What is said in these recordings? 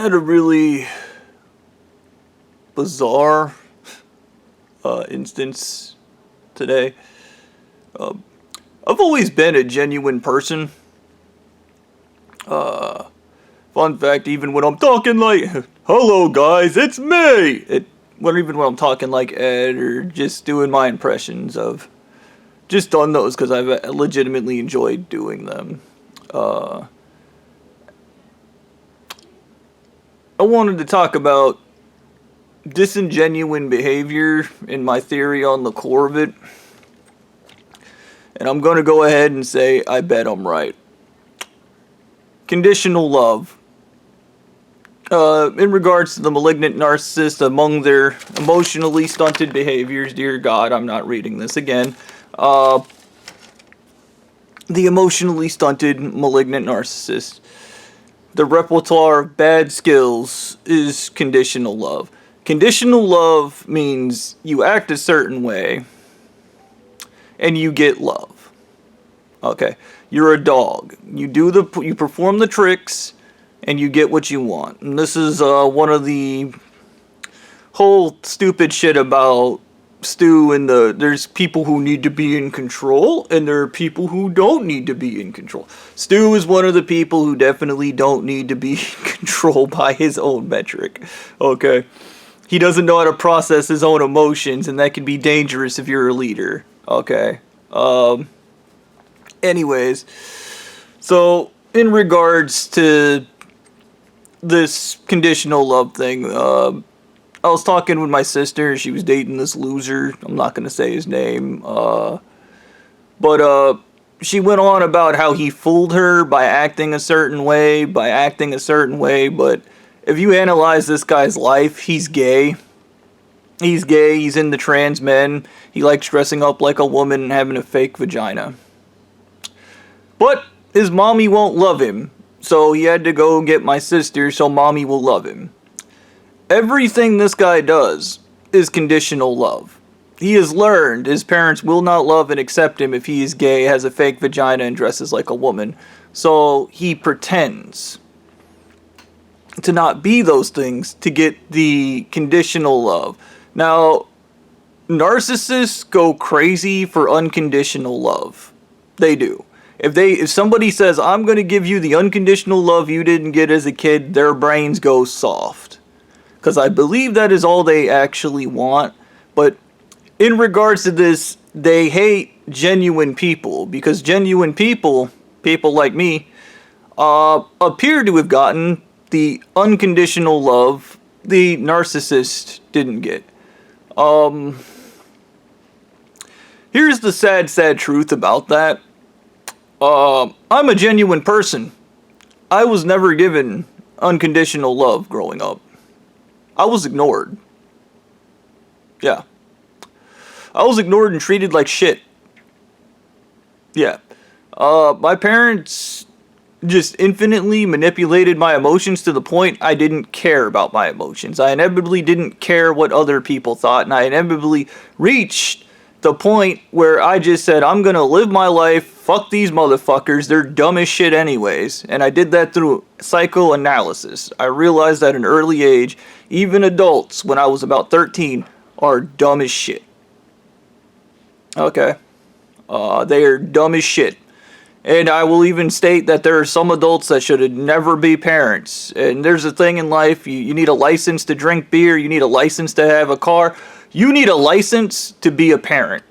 had a really bizarre instance today. I've always been a genuine person. Fun fact, even when I'm talking like, hello guys, it's me! Even when I'm talking like Ed or just doing my impressions of, just done those because I've legitimately enjoyed doing them. I wanted to talk about disingenuine behavior and my theory on the core of it. And I'm going to go ahead and say I bet I'm right. Conditional love. In regards to the malignant narcissist, among their emotionally stunted behaviors, dear God, I'm not reading this again. The emotionally stunted malignant narcissist. The repertoire of bad skills is conditional love. Conditional love means you act a certain way and you get love. Okay, you're a dog. You perform the tricks and you get what you want. And this is one of the whole stupid shit about Stu and there's people who need to be in control and there are people who don't need to be in control. Stu is one of the people who definitely don't need to be in control by his own metric. Okay. He doesn't know how to process his own emotions, and that can be dangerous if you're a leader. Okay. Anyways, so in regards to this conditional love thing, I was talking with my sister. She was dating this loser. I'm not going to say his name. But she went on about how he fooled her by acting a certain way, but if you analyze this guy's life, he's gay. He's gay, he's into trans men, he likes dressing up like a woman and having a fake vagina. But his mommy won't love him, so he had to go get my sister so mommy will love him. Everything this guy does is conditional love. He has learned his parents will not love and accept him if he is gay, has a fake vagina, and dresses like a woman. So he pretends to not be those things to get the conditional love. Now, narcissists go crazy for unconditional love. They do. If somebody says, I'm going to give you the unconditional love you didn't get as a kid, their brains go soft. Because I believe that is all they actually want. But in regards to this, they hate genuine people. Because genuine people like me, appear to have gotten the unconditional love the narcissist didn't get. Here's the sad truth about that. I'm a genuine person. I was never given unconditional love growing up. I was ignored. Yeah. I was ignored and treated like shit. Yeah. My parents just infinitely manipulated my emotions to the point I didn't care about my emotions. I inevitably didn't care what other people thought, and I inevitably reached the point where I just said, I'm gonna live my life, fuck these motherfuckers, they're dumb as shit anyways. And I did that through psychoanalysis. I realized at an early age, even adults, when I was about 13, are dumb as shit. Okay. They are dumb as shit. And I will even state that there are some adults that should never be parents. And there's a thing in life, you need a license to drink beer, you need a license to have a car, you need a license to be a parent.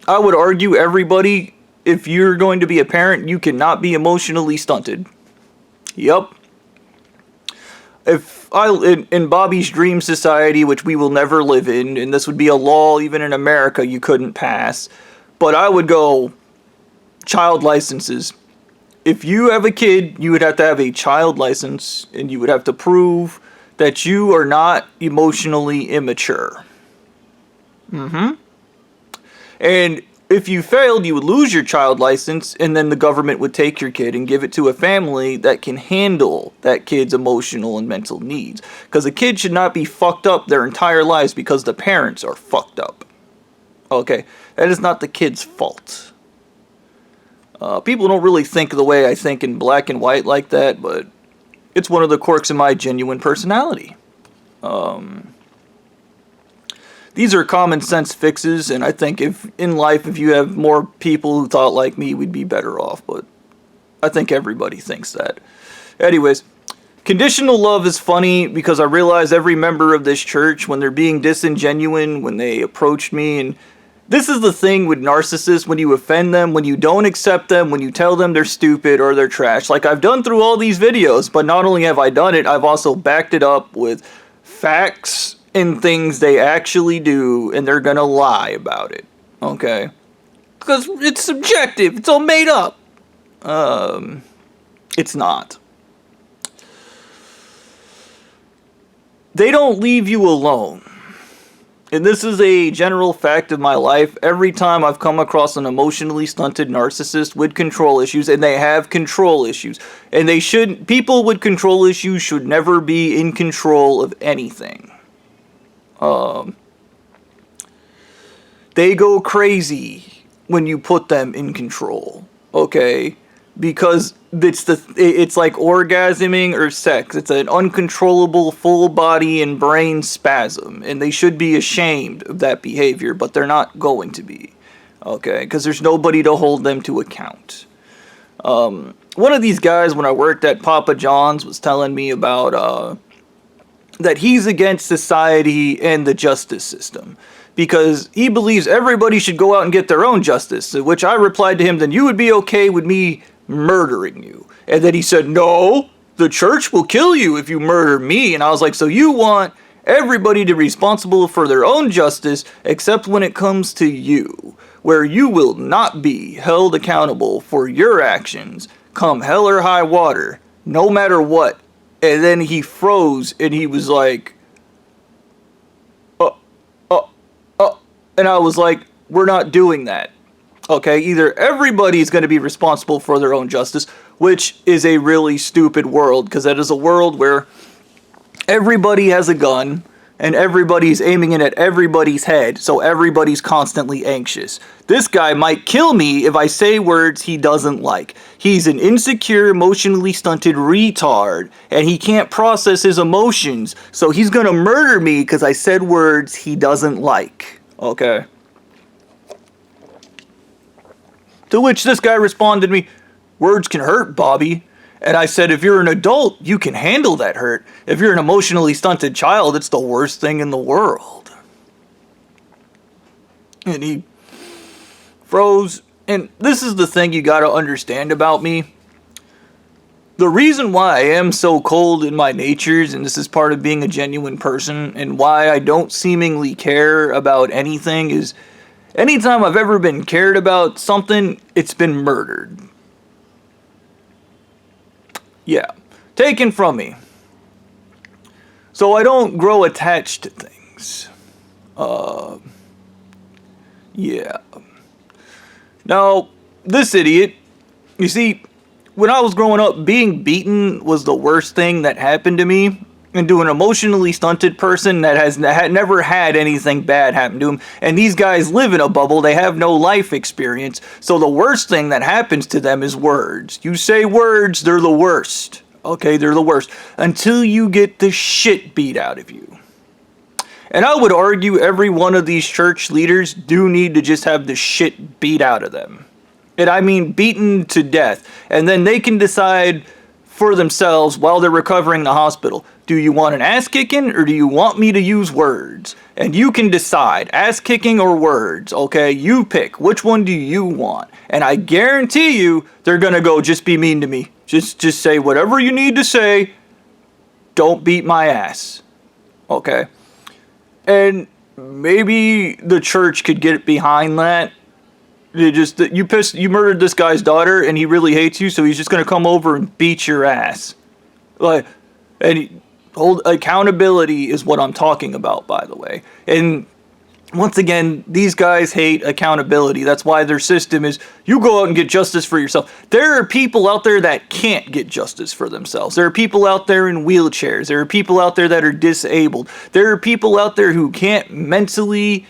I would argue everybody, if you're going to be a parent, you cannot be emotionally stunted. Yup. In Bobby's dream society, which we will never live in, and this would be a law even in America you couldn't pass, but I would go child licenses. If you have a kid, you would have to have a child license, and you would have to prove that you are not emotionally immature. And if you failed, you would lose your child license, and then the government would take your kid and give it to a family that can handle that kid's emotional and mental needs. Because a kid should not be fucked up their entire lives because the parents are fucked up. Okay, that is not the kid's fault. People don't really think the way I think in black and white like that, but It's one of the quirks of my genuine personality. These are common sense fixes, and I think if you have more people who thought like me, we'd be better off, but I think everybody thinks that. Anyways, conditional love is funny because I realize every member of this church, when they're being disingenuine, when they approached me, and this is the thing with narcissists, when you offend them, when you don't accept them, when you tell them they're stupid or they're trash. Like, I've done through all these videos, but not only have I done it, I've also backed it up with facts and things they actually do, and they're gonna lie about it. Okay? Because it's subjective. It's all made up. It's not. They don't leave you alone. And this is a general fact of my life. Every time I've come across an emotionally stunted narcissist with control issues, and they have control issues, and people with control issues should never be in control of anything. They go crazy when you put them in control, okay? Because it's like orgasming or sex. It's an uncontrollable full body and brain spasm, and they should be ashamed of that behavior, but they're not going to be, okay? Because there's nobody to hold them to account. One of these guys, when I worked at Papa John's, was telling me about that he's against society and the justice system, because he believes everybody should go out and get their own justice, to which I replied to him, then you would be okay with me murdering you. And then he said, no, the church will kill you if you murder me. And I was like, so you want everybody to be responsible for their own justice, except when it comes to you, where you will not be held accountable for your actions, come hell or high water, no matter what. And then he froze, and he was like, and I was like, we're not doing that. Okay, either everybody's going to be responsible for their own justice, which is a really stupid world, because that is a world where everybody has a gun, and everybody's aiming it at everybody's head, so everybody's constantly anxious. This guy might kill me if I say words he doesn't like. He's an insecure, emotionally stunted retard, and he can't process his emotions, so he's gonna murder me because I said words he doesn't like. Okay? To which this guy responded to me, words can hurt, Bobby. And I said, if you're an adult, you can handle that hurt. If you're an emotionally stunted child, it's the worst thing in the world. And he froze. And this is the thing you gotta understand about me. The reason why I am so cold in my natures, and this is part of being a genuine person, and why I don't seemingly care about anything, is anytime I've ever been cared about something, it's been murdered. Yeah, taken from me. So I don't grow attached to things. Yeah. Now, this idiot, you see, when I was growing up, being beaten was the worst thing that happened to me. And to an emotionally stunted person that had never had anything bad happen to him. And these guys live in a bubble. They have no life experience. So the worst thing that happens to them is words. You say words, they're the worst. Okay, they're the worst. Until you get the shit beat out of you. And I would argue every one of these church leaders do need to just have the shit beat out of them. And I mean beaten to death. And then they can decide for themselves while they're recovering in the hospital. Do you want an ass kicking or do you want me to use words? And you can decide, ass kicking or words, okay? You pick. Which one do you want? And I guarantee you, they're gonna go, just be mean to me. Just say whatever you need to say. Don't beat my ass. Okay? And maybe the church could get behind that. You murdered this guy's daughter and he really hates you, so he's just gonna come over and beat your ass. Accountability is what I'm talking about, by the way. And once again, these guys hate accountability. That's why their system is, you go out and get justice for yourself. There are people out there that can't get justice for themselves. There are people out there in wheelchairs. There are people out there that are disabled. There are people out there who can't mentally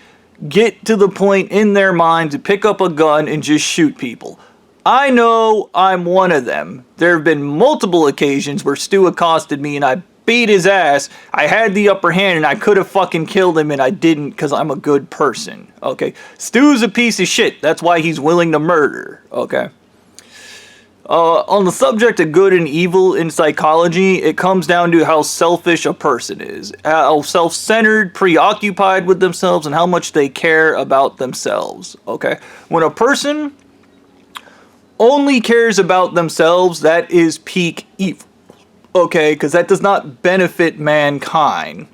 get to the point in their mind to pick up a gun and just shoot people. I know I'm one of them. There have been multiple occasions where Stu accosted me and I beat his ass. I had the upper hand and I could have fucking killed him and I didn't because I'm a good person. Okay? Stu's a piece of shit. That's why he's willing to murder. Okay? On the subject of good and evil in psychology, it comes down to how selfish a person is. How self-centered, preoccupied with themselves, and how much they care about themselves. Okay? When a person only cares about themselves, that is peak evil. Okay? Because that does not benefit mankind.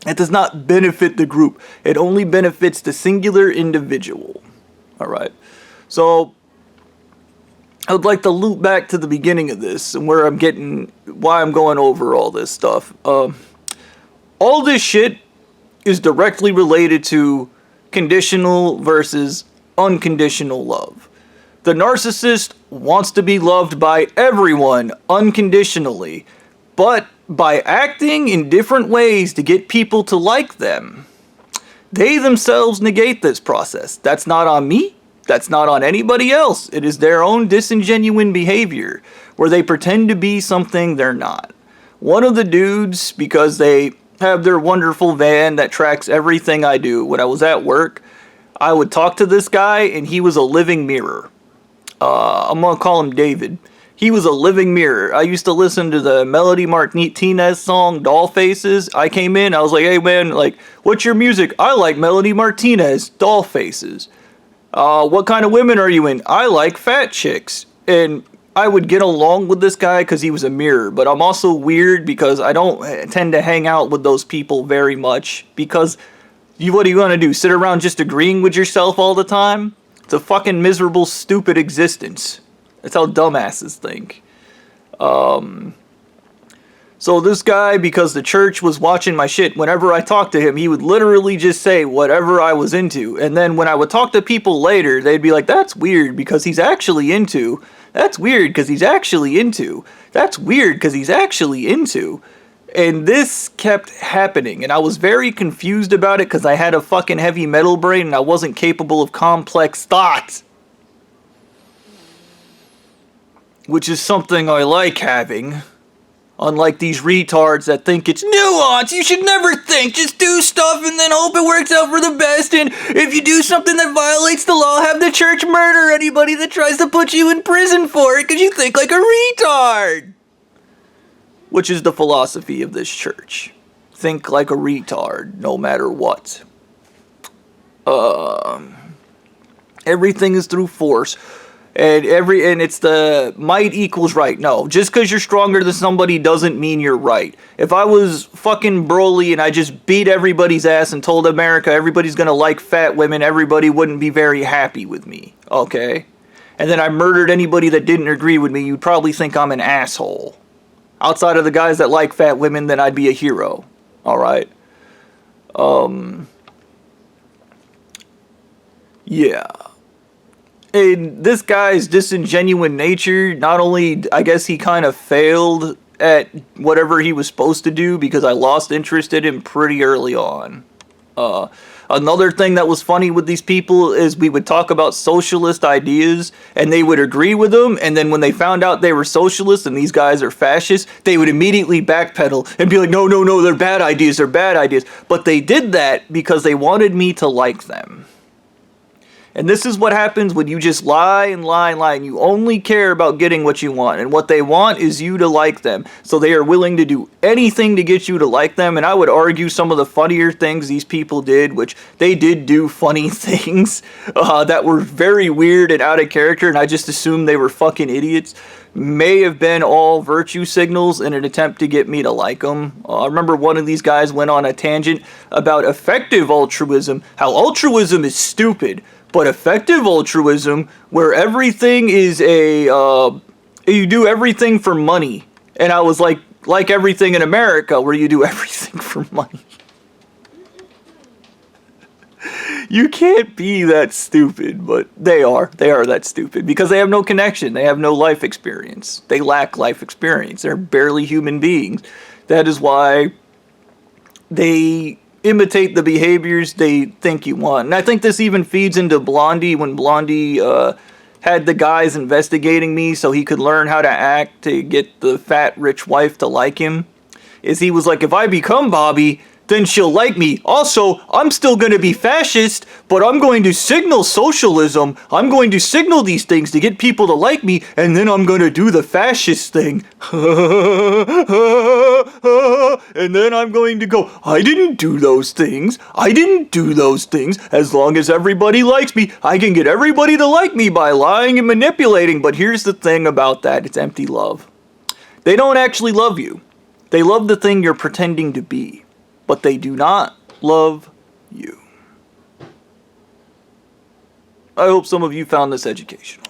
It does not benefit the group. It only benefits the singular individual. Alright? So I would like to loop back to the beginning of this and why I'm going over all this stuff. All this shit is directly related to conditional versus unconditional love. The narcissist wants to be loved by everyone unconditionally, but by acting in different ways to get people to like them, they themselves negate this process. That's not on me. That's not on anybody else. It is their own disingenuine behavior where they pretend to be something they're not. One of the dudes, because they have their wonderful van that tracks everything I do, when I was at work, I would talk to this guy and he was a living mirror. I'm going to call him David. He was a living mirror. I used to listen to the Melody Martinez song, Doll Faces. I came in, I was like, hey man, like, what's your music? I like Melody Martinez, Doll Faces. What kind of women are you in? I like fat chicks. And I would get along with this guy because he was a mirror. But I'm also weird because I don't tend to hang out with those people very much. Because what are you going to do? Sit around just agreeing with yourself all the time? It's a fucking miserable, stupid existence. That's how dumbasses think. So this guy, because the church was watching my shit, whenever I talked to him, he would literally just say whatever I was into. And then when I would talk to people later, they'd be like, that's weird because he's actually into. That's weird because he's actually into. That's weird because he's actually into. And this kept happening. And I was very confused about it because I had a fucking heavy metal brain and I wasn't capable of complex thought. Which is something I like having. Unlike these retards that think it's nuance, you should never think, just do stuff and then hope it works out for the best, and if you do something that violates the law, have the church murder anybody that tries to put you in prison for it because you think like a retard. Which is the philosophy of this church. Think like a retard, no matter what. Everything is through force. And it's the might equals right. No, just because you're stronger than somebody doesn't mean you're right. If I was fucking Broly and I just beat everybody's ass and told America everybody's gonna like fat women, everybody wouldn't be very happy with me. Okay? And then I murdered anybody that didn't agree with me, you'd probably think I'm an asshole. Outside of the guys that like fat women, then I'd be a hero. Alright? Yeah. And this guy's disingenuous nature, not only, I guess he kind of failed at whatever he was supposed to do because I lost interest in him pretty early on. Another thing that was funny with these people is we would talk about socialist ideas and they would agree with them, and then when they found out they were socialists and these guys are fascists, they would immediately backpedal and be like, no, they're bad ideas, they're bad ideas. But they did that because they wanted me to like them. And this is what happens when you just lie and lie and lie and you only care about getting what you want. And what they want is you to like them. So they are willing to do anything to get you to like them. And I would argue some of the funnier things these people did, which they did do funny things that were very weird and out of character, and I just assumed they were fucking idiots, may have been all virtue signals in an attempt to get me to like them. I remember one of these guys went on a tangent about effective altruism, how altruism is stupid. But effective altruism, where everything is you do everything for money. And I was like everything in America, where you do everything for money. You can't be that stupid, but they are. They are that stupid because they have no connection. They have no life experience. They lack life experience. They're barely human beings. That is why they imitate the behaviors they think you want. And I think this even feeds into Blondie when Blondie had the guys investigating me so he could learn how to act to get the fat rich wife to like him, is he was like, if I become Bobby, then she'll like me. Also, I'm still going to be fascist, but I'm going to signal socialism. I'm going to signal these things to get people to like me, and then I'm going to do the fascist thing. And then I'm going to go, I didn't do those things. I didn't do those things. As long as everybody likes me, I can get everybody to like me by lying and manipulating. But here's the thing about that. It's empty love. They don't actually love you. They love the thing you're pretending to be. But they do not love you. I hope some of you found this educational.